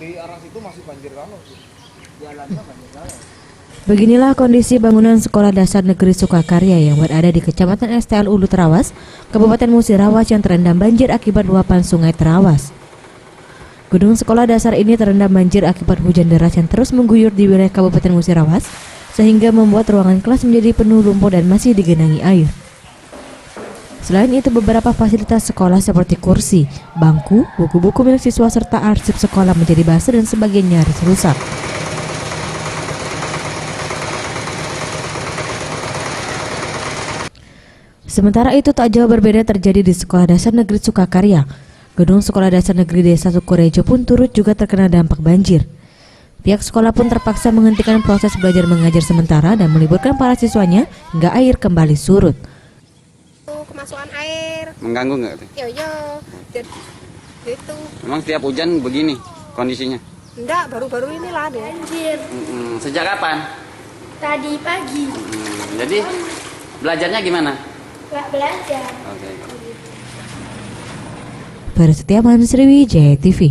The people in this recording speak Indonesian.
Di arah situ masih banjir kalau jalannya banjir kalau. Beginilah kondisi bangunan Sekolah Dasar Negeri Sukakarya yang berada di Kecamatan STL Ulu Terawas, Kabupaten Musirawas yang terendam banjir akibat luapan Sungai Terawas. Gedung sekolah dasar ini terendam banjir akibat hujan deras yang terus mengguyur di wilayah Kabupaten Musirawas, sehingga membuat ruangan kelas menjadi penuh lumpur dan masih digenangi air. Selain itu, beberapa fasilitas sekolah seperti kursi, bangku, buku-buku milik siswa serta arsip sekolah menjadi basah dan sebagian nyaris rusak. Sementara itu, tak jauh berbeda terjadi di Sekolah Dasar Negeri Sukakarya. Gedung Sekolah Dasar Negeri Desa Sukorejo pun turut juga terkena dampak banjir. Pihak sekolah pun terpaksa menghentikan proses belajar mengajar sementara dan meliburkan para siswanya hingga air kembali surut. Kemasukan air. Mengganggu nggak? Yo, gitu. Memang setiap hujan begini kondisinya? Enggak, baru-baru inilah deh. Banjir. Sejak kapan? Tadi pagi. Jadi belajarnya gimana? Nggak belajar. Oke. Feris Setiawan, Sriwijaya TV.